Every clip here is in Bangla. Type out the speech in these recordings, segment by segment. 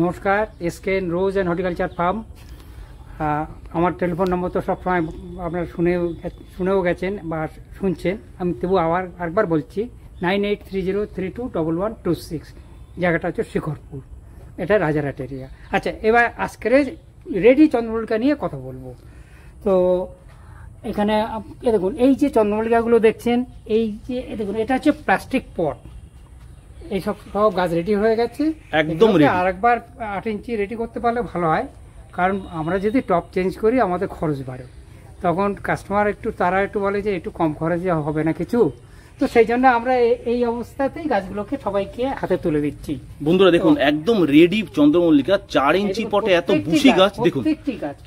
নমস্কার, এসকেএন রোজ অ্যান্ড হর্টিকালচার ফার্ম। আমার টেলিফোন নম্বর তো সবসময় আপনারা শুনেও গেছেন বা শুনছেন। আমি তবু আরেকবার বলছি, 9830321126। জায়গাটা হচ্ছে শিখরপুর, এটা রাজারহাট এরিয়া। আচ্ছা, এবার আজকের রেডি চন্দ্রমল্লিকা নিয়ে কথা বলবো। তো এখানে দেখুন, এই যে চন্দ্রমল্লিকাগুলো দেখছেন, এই যে দেখুন, এটা হচ্ছে প্লাস্টিক পট। এই সব গাছ রেডি হয়ে গেছে, একদম আরেকবার 8 ইঞ্চি রেডি করতে পারলে ভালো হয়। কারণ আমরা যদি টপ চেঞ্জ করি আমাদের খরচ বাড়ে, তখন কাস্টমার তারা একটু বলে যে একটু কম খরচে হবে না কিছু। তো সেই জন্য আমরা এই অবস্থাতেই গাছগুলোকে সবাইকে হাতে তুলে দিচ্ছি। বন্ধুরা দেখুন, একদম রেডি চন্দ্রমল্লিকা 4 ইঞ্চি পটে এত বুশি গাছ দেখুন,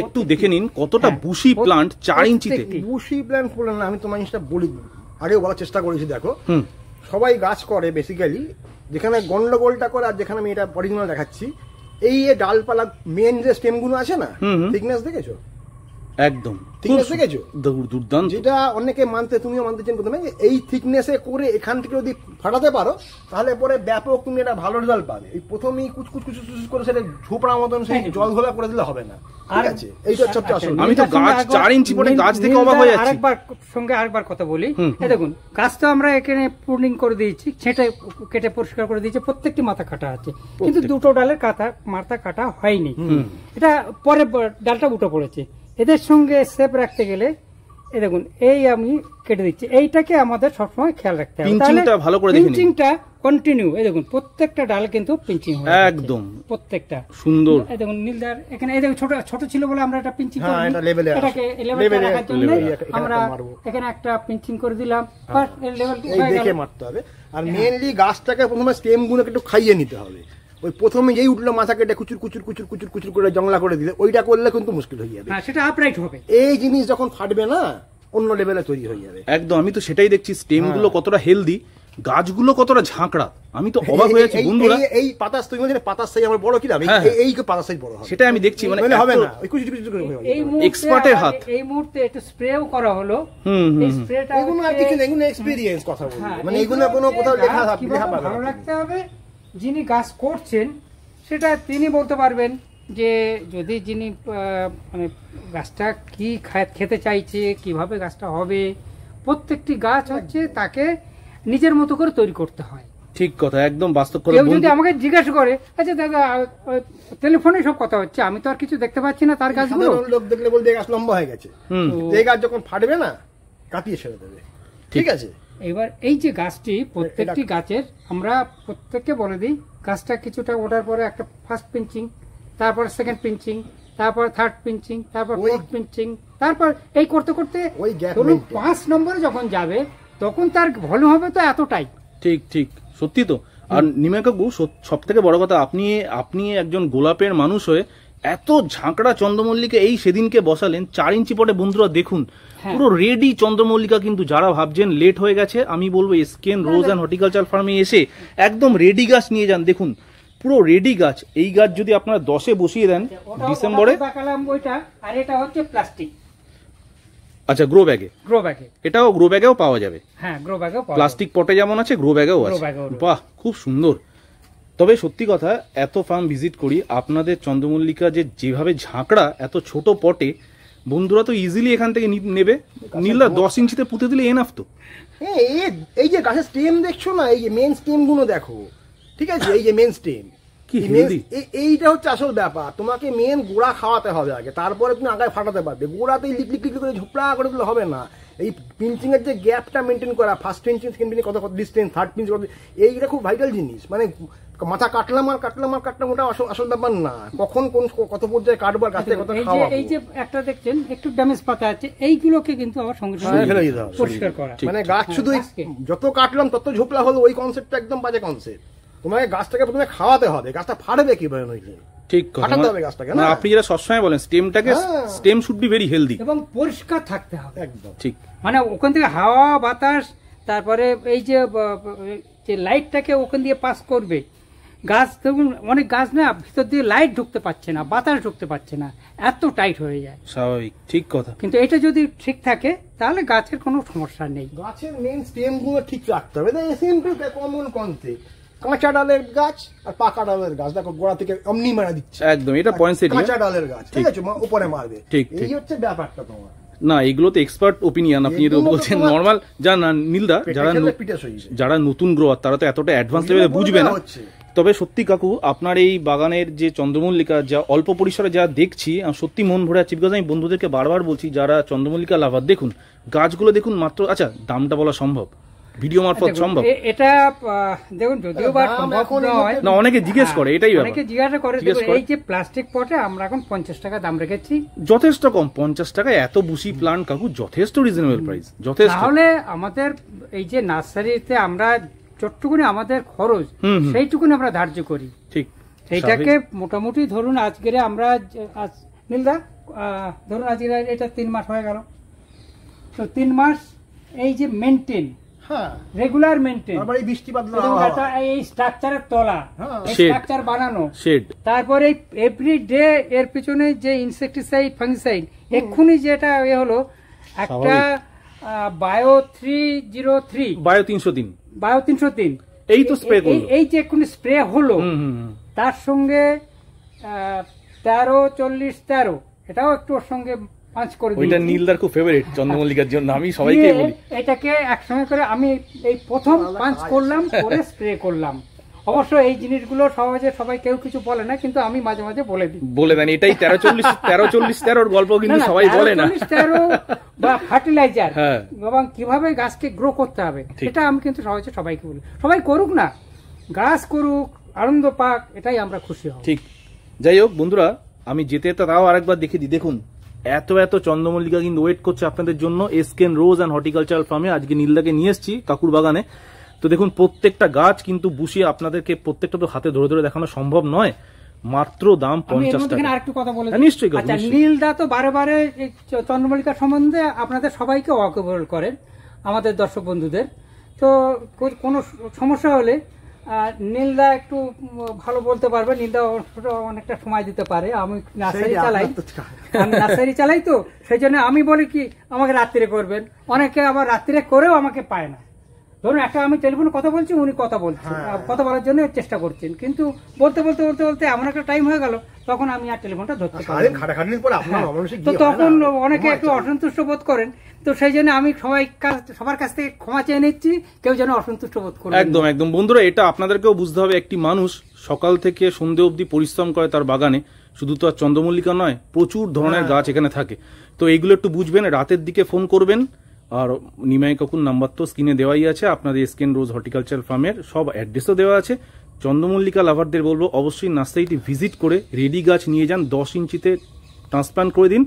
একটু দেখে নিন কতটা বুশি প্লান্ট 4 ইঞ্চিতে। বুশি প্লান্ট বললেন না, আমি তোমার জিনিসটা বলি, আগেও বলার চেষ্টা করেছি। দেখো, সবাই গাছ করে বেসিক্যালি, যেখানে গন্ডগোলটা করে আর যেখানে আমি এটা অরিজিনাল দেখাচ্ছি, এই ডালপালা মেন যে স্টেম গুলো আছে না, থিকনেস দেখেছো? একদম থিকনেস দেখেছো? দুর্দান্ত। যেটা অনেকে মানতে, তুমিও মানতে চান প্রথমে, এই থিকনেসে করে এখান থেকে যদি ফাটাতে পারো তাহলে পরে ব্যাপক তুমি একটা ভালো রেজাল্ট পাবে। এই প্রথমেই কুচকুচ করে সেটা ঝোপড়ার মতন সেই জল ঘোলা করে দিলে হবে না, ঠিক আছে? এইটা হচ্ছে আসল। আমি তো গাছ 4 ইঞ্চি পটে গাছ দেখে অবাক হয়ে যাচ্ছি। আরেকবার কথা বলি, এই দেখুন, গাছ তো আমরা এখানে প্রুনিং করে দিয়েছি, সেটা কেটে পরিষ্কার করে দিয়েছি, প্রত্যেকটি মাথা কাটা আছে, কিন্তু দুটো ডালের মাথা কাটা হয়নি। এটা পরে ডালটা উঠে পড়েছে। এদের সঙ্গে সেপ রাখতে গেলে এই দেখুন, এই আমি কেটে দিচ্ছি, এইটাকে আমাদের সবসময় খেয়াল রাখতে হবে। পিঞ্চিংটা কন্টিনিউ, এই দেখুন প্রত্যেকটা ডাল কিন্তু পিঞ্চিং হয় একদম, প্রত্যেকটা সুন্দর। এই দেখুন নীলদার এখানে, এই দেখুন ছোট ছিল বলে আমরা এটা পিঞ্চিং করি, এটাকে লেভেলে রাখার জন্য আমরা এখানে একটা পিঞ্চিং করে দিলাম। বাস এর লেভেলটি দেখে মারতে হবে। আর মেইনলি গাছটাকে প্রথমে স্টেম গুলোকে একটু খাইয়ে নিতে হবে। ওই প্রথমে যেই উঠলো মাথা কেটে কুচুর করে জংলা করে দিলে, ওইটা করলে কিন্তু মুশকিল হয়ে যাবে। সেটা আপরাইট হবে। এই জিনিস যখন ফাটবে না, অন্য লেভেলে তৈরি হয়ে যাবে। একদম, আমি তো সেটাই দেখছি, স্টেম গুলো কতটা হেলদি, গাছগুলো কতটা ঝাঁকড়া। আমি তো অবাক হয়ে যাচ্ছি বন্ধুরা। এই পাতা, তুমি বলছিলে পাতার সাইজ আমার বড়, কি দাম? এই পাতার সাইজ বড় হবে, সেটা আমি দেখছি। মানে হবে না, ওই কুচি করে এক্সপার্টের হাত। এই মুহূর্তে একটু স্প্রেও করা হলো। এই স্প্রেটা এগুলো আর কিছু না, এগুলো এক্সপেরিয়েন্স কথা বলি, মানে এগুলো কোনো কোথাও লেখা পাবে ভালো লাগতে হবে। যিনি গাছ করছেন সেটা তিনি বলতে পারবেন, যে যদি যিনি মানে গাছটা কি খেতে চাইছে, কিভাবে গাছটা হবে, প্রত্যেকটি গাছ হচ্ছে তাকে নিজের মতো করে তৈরি করতে হয়। ঠিক কথা, একদম বাস্তব কথা। কেউ যদি আমাকে জিজ্ঞাসা করে, আচ্ছা দাদা টেলিফোনে সব কথা হচ্ছে, আমি তো আর কিছু দেখতে পাচ্ছি না, তার গাছগুলো লোক দেখলে বলতে গাছ লম্বা হয়ে গেছে, এই গাছ যখন ফাটবে না কাটিয়ে ছেড়ে দেবে, ঠিক আছে? এবার এই যে গাছটি, প্রত্যেকটি গাছের আমরা প্রত্যেককে বলে দিই, গাছটা কিছুটা ওঠার পরে একটা ফার্স্ট পিঞ্চিং, তারপর সেকেন্ড পিঞ্চিং, তারপর থার্ড পিঞ্চিং, তারপর ফোর্থ পিঞ্চিং, তারপর এই করতে করতে 5 নম্বরে যখন যাবে তখন তার ভলিউম হবে তো এতটাই। ঠিক ঠিক, সত্যি তো। আর নিমা কাকু, সব থেকে বড় কথা, আপনি একজন গোলাপের মানুষ হয়ে এত ঝাঁকড়া চন্দ্রমল্লিকা এই সেদিনকে বসালেন 4 ইঞ্চি পটে। বন্ধুরা দেখুন, পুরো রেডি চন্দ্রমল্লিকা। কিন্তু যারা ভাবছেন লেট হয়ে গেছে, আমি বলবো এসকেএন রোজ অ্যান্ড হর্টিকালচার ফার্মে এসে একদম রেডি গাছ নিয়ে যান। দেখুন পুরো রেডি গাছ। এই গাছ যদি আপনারা 10-এ বসিয়ে দেন ডিসেম্বরে, আর এটা হচ্ছে প্লাস্টিক। আচ্ছা, গ্রো ব্যাগে, এটাও গ্রো ব্যাগেও পাওয়া যাবে। হ্যাঁ, গ্রো ব্যাগেও, প্লাস্টিক পটে যেমন আছে গ্রো ব্যাগেও আছে। বাহ, খুব সুন্দর। তবে সত্যি কথা, এত ফার্ম ভিজিট করি, আপনাদের চন্দ্রমল্লিকা যেভাবে ঝাঁকড়া এত ছোট পটে, বন্ধুরা তো ইজিলি এখান থেকে নেবে। নীলা 10 ইঞ্চিতে পুঁতে দিলে এনাফ তো। এই যে গাছের স্টেম দেখছো না, এই যে মেন স্টেম গুলো দেখো, ঠিক আছে? এই যে মেন স্টেম, এইটা হচ্ছে আসল ব্যাপার। তোমাকে মেন গোড়া খাওয়াতে হবে আগে, তারপরে তুমি আগায় ফাটাতে পারবে। গোড়াতেই লিকলি করে ঝোপড়া করে দিলে হবে না। এই পিঞ্চিং এর যে গ্যাপটা মেনটেন করা, ফার্স্ট পিঞ্চিং, সেকেন্ড পিঞ্চিং, কত ডিস্টেন্স, থার্ড পিঞ্চ, এইটা খুব ভাইটাল জিনিস। মানে মাথা কাটলাম ওটা আসল ব্যাপার না। কখন কত পর্যায়ে কাটবার, গাছ থেকে কত খাওয়া। এই যে একটা দেখছেন একটু ড্যামেজ পাতা আছে, এইগুলোকে কিন্তু আবার সঙ্গে সঙ্গে ফেলে দিতে হবে, পরিষ্কার করা। মানে গাছ শুধু যত কাটলাম তত ঝোপলা হলো, ওই কনসেপ্টটা একদম বাজে কনসেপ্ট। তোমাকে গাছটাকে প্রথমে খাওয়াতে হবে, গাছটা ফাটবে কিভাবে নইলে। ঠিক কথা, ফাটাতে হবে গাছটাকে না। আপনি যেটা সবসময় বলেন, stem should be very healthy এবং পরিষ্কার থাকতে হবে। একদম ঠিক। মানে ওখান থেকে হাওয়া বাতাস, তারপরে এই যে লাইটটাকে ওখান দিয়ে পাস করবে। গাছ দেখুন, অনেক গাছ না ভিতর দিয়ে লাইট ঢুকতে পারছে না, বাতাস ঢুকতে পারছে না, এত টাইট হয়ে যায়। স্বাভাবিক, ঠিক কথা। কিন্তু এটা যদি ঠিক থাকে তাহলে গাছের কোনো সমস্যা নেই। গাছের মেইন স্টেম গুলো ঠিক রাখতে হবে, সিম্পল কমন কনসেপ্ট। কাঁচা ডালের গাছ আর পাকা ডালের গাছ, দেখো গোড়া থেকে অমনি মারা দিচ্ছে একদম, এটা পয়েন্ট সেট। কাঁচা ডালের গাছ, ঠিক আছে, উপরে মারবে, ঠিক, এই হচ্ছে ব্যাপারটা তোমার। না এগুলো তো এক্সপার্ট ওপিনিয়ন, আপনি এটা বলছেন নরমাল যা না নীলদা, যারা নতুন গ্রোয়ার তারা তো এতটা অ্যাডভান্স লেভেলে বুঝবে না। তবে সত্যি কাকু আপনার এই বাগানের যে চন্দ্রমল্লিকা যা অল্প পরিসরে যা দেখছি সত্যি মন ভরে যাচ্ছে। বিকজ আমি বন্ধুদেরকে বারবার বলছি যারা চন্দ্রমল্লিকা লাভার, দেখুন গাছগুলো দেখুন মাত্র, আচ্ছা দামটা বলা সম্ভব ভিডিও মারফত সম্ভব? এটা দেখুন যদিও বা সম্ভব নয়, না অনেকে জিজ্ঞেস করে, এটাই অনেকে জিজ্ঞাসা করে। এই যে প্লাস্টিক পটে আমরা এখন 50 টাকা দাম রেখেছি, যথেষ্ট কম। 50 টাকায় এত বুশি প্লান্ট কাকু যথেষ্ট রিজনেবল প্রাইস, যথেষ্ট। তাহলে আমাদের এই যে নার্সারিতে আমরা যতটুকুনি আমাদের খরচ সেইটুকুনি আমরা ধার্য করি, ঠিক এইটাকে মোটামুটি ধরুন আজকের আমরা নীলদা ধরুন আজকে এটা 3 মাস হয়ে গেল, তো 3 মাস এই যে মেনটেন, রেগুলার মেনটেন, এই স্ট্রাকচারের তলা, স্ট্রাকচার বানানো, তারপরে এভরি ডে এর পিছনে যে ইনসেকটিসাইড ফাঙ্গিসাইড, এক্ষুনি যেটা এ হলো একটা বায়ো 303, বায়ো 303 এই তো স্প্রে করলো, এই যে এক্ষুনি স্প্রে হলো, তার সঙ্গে 13-40-13 এটাও একটু ওর সঙ্গে পাঁচ করে দিই। ওইটা নীলদার খুব ফেভারিট চন্দ্রমল্লিকার জন্য, আমি সবাইকে বলি এটাকে একসঙ্গে করে আমি এই প্রথম পাঁচ করলাম, করে স্প্রে করলাম। অবশ্য এই জিনিসগুলো সহজে সবাই কেউ কিছু বলে না, কিন্তু আমি মাঝে মাঝে বলে দেন এটাই 13-40-13 গল্প, কিন্তু সবাই বলে না। 13 বা ফার্টিলাইজার এবং কিভাবে গাছকে গ্রো করতে হবে এটা আমি কিন্তু সহজে সবাইকে বলি। সবাই করুক না, গাছ করুক, আনন্দ পাক, এটাই আমরা খুশি হব। ঠিক। যাই হোক বন্ধুরা, আমি যেতে তাও আরেকবার দেখে দিই, দেখুন এত এত চন্দ্রমল্লিকা কিন্তু ওয়েট করছে আপনাদের জন্য এসকেন রোজ অ্যান্ড হর্টিকালচারাল ফার্মে। আজকে নীলদাকে নিয়ে এসেছি কাকুর বাগানে, তো দেখুন প্রত্যেকটা গাছ কিন্তু বুশিয়ে আপনাদেরকে প্রত্যেকটা তো হাতে ধরে ধরে দেখানো সম্ভব নয়, মাত্র দাম 50 টাকা। আরেকটু কথা বলে নিশ্চয়ই। আচ্ছা, নীলদা তো বারে বারে চন্দ্রমল্লিকা সম্বন্ধে আপনাদের সবাইকে ওয়াকিবহাল করেন, আমাদের দর্শক বন্ধুদের। তো কোনো সমস্যা হলে নীলদা একটু ভালো বলতে পারবে, নীলদা অনেকটা সময় দিতে পারে। আমি নার্সারি চালাই তো সেই জন্য আমি বলি কি আমাকে রাত্রে করবেন, অনেকে আবার রাত্রে করেও আমাকে পায় না। ধরুন একটা আমি টেলিফোনে কথা বলছি, উনি কথা বলছেন, কথা বলার জন্য চেষ্টা করছেন, কিন্তু বলতে বলতে বলতে বলতে এমন একটা টাইম হয়ে গেল তখন আমি আর টেলিফোনটা ধরতে পারি না। তো তখন অনেকে একটু অসন্তুষ্ট বোধ করেন, তো সেই জন্য আমি সবার কাছ থেকে ক্ষমা চেয়ে নিচ্ছি, কেউ যেন অসন্তুষ্ট বোধ করে। একদম একদম বন্ধুরা, এটা আপনাদেরকেও বুঝতে হবে, একটি মানুষ সকাল থেকে সন্ধ্যে অবধি পরিশ্রম করে তার বাগানে, শুধু তো আর চন্দ্রমল্লিকা নয়, প্রচুর ধরনের গাছ এখানে থাকে। তো এইগুলো একটু বুঝবেন, রাতের দিকে ফোন করবেন। আর নিমাই কাকুর নাম্বার তো স্ক্রিনে দেওয়াই আছে, আপনাদের এসকেন রোজ হর্টিকালচার ফার্মের সব অ্যাড্রেসও দেওয়া আছে। চন্দ্রমল্লিকা লাভারদের বলবো অবশ্যই নার্সারিটি ভিজিট করে রেডি গাছ নিয়ে যান, 10 ইঞ্চিতে ট্রান্সপ্লান্ট করে দিন,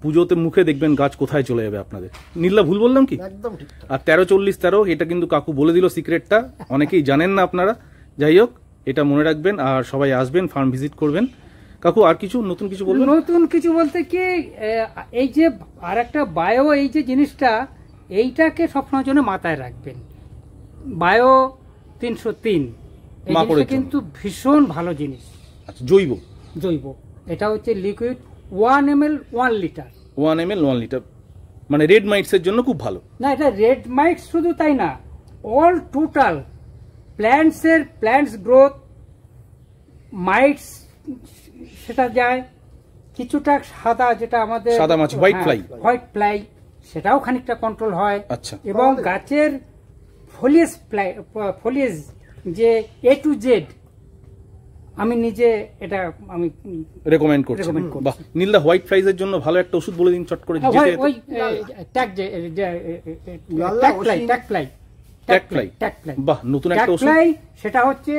পুজোতে মুখে দেখবেন গাছ কোথায় চলে যাবে আপনাদের। নীলা ভুল বললাম কি? একদম ঠিক। আর 13-40-13 এটা কিন্তু কাকু বলে দিল সিক্রেটটা, অনেকেই জানেন না আপনারা। যাই হোক, এটা মনে রাখবেন, আর সবাই আসবেন, ফার্ম ভিজিট করবেন। কাকু আর কিছু নতুন কিছু বলবেন? নতুন কিছু বলতে কি, এই যে আর একটা বায়ো, এই যে জিনিসটা, এইটাকে সবসময় জন্য মাথায় রাখবেন। বায়ো 303 এই জিনিসটা কিন্তু ভীষণ ভালো জিনিস। আচ্ছা, জৈব এটা হচ্ছে liquid 1 ml 1 litre, 1 ml 1 litre, মানে রেড মাইটস এর জন্য খুব ভালো। না, এটা রেড মাইটস শুধু তাই না, all total plants growth mites সেটা যায়, কিছুটা সাদা, যেটা আমাদের সাদা মাছি, হোয়াইট ফ্লাই, সেটাও খানিকটা কন্ট্রোল হয়। আচ্ছা। এবং গাছের ফলিয়েজ যে A to Z আমি নিজে এটা আমি রেকমেন্ড করছি। বাহ, নীলদা হোয়াইট ফ্লাইজ এর জন্য ভালো একটা ওষুধ বলে দিন চট করে। ওই ট্যাগ ফ্লাই, বাহ, নতুন একটা ওষুধ। সেটা হচ্ছে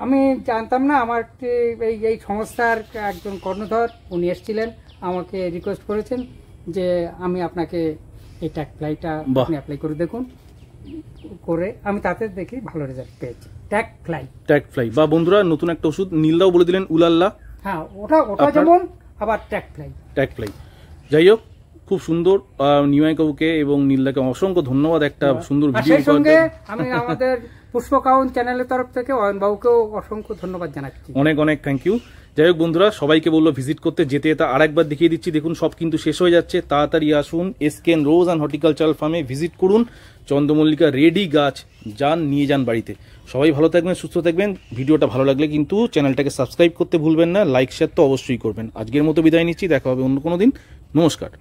আমি জানতাম না, আমার এই সংস্থার একজন কর্ণধর উনি এসেছিলেন, আমাকে রিকোয়েস্ট করেছেন যে আমি আপনাকে এই ট্যাগ ফ্লাইটা আপনি অ্যাপ্লাই করে দেখুন, করে আমি তাতে দেখি ভালো রেজাল্ট পেয়েছি। ট্যাগ ফ্লাই বা বন্ধুরা নতুন একটা ওষুধ নীলদাও বলে দিলেন, উলাল্লা। হ্যাঁ, ওটা যেমন, আবার ট্যাগ ফ্লাই। যাই হোক, খুব সুন্দর। নিমাই কাকুকে এবং নীলদাকে অসংখ্য ধন্যবাদ একটা সুন্দর ভিডিও। সেই সঙ্গে আমি আমাদের পুষ্পকাউন চ্যানেলের তরফ থেকে অয়নবাবুকেও অসংখ্য ধন্যবাদ জানাচ্ছি। অনেক অনেক থ্যাংক ইউ। যাই হোক বন্ধুরা, সবাইকে বললো ভিজিট করতে, যেতে যেতে আরেকবার দেখিয়ে দিচ্ছি। দেখুন সব কিন্তু শেষ হয়ে যাচ্ছে, তাড়াতাড়ি আসুন এসকেএন রোজ অ্যান্ড হর্টিকালচারাল ফার্মে ভিজিট করুন। চন্দ্রমল্লিকা রেডি গাছ, যান নিয়ে যান বাড়িতে। সবাই ভালো থাকবেন, সুস্থ থাকবেন। ভিডিওটা ভালো লাগলে কিন্তু চ্যানেলটাকে সাবস্ক্রাইব করতে ভুলবেন না, লাইক শেয়ার তো অবশ্যই করবেন। আজকের মতো বিদায় নিচ্ছি, দেখা হবে অন্য কোনো দিন। নমস্কার।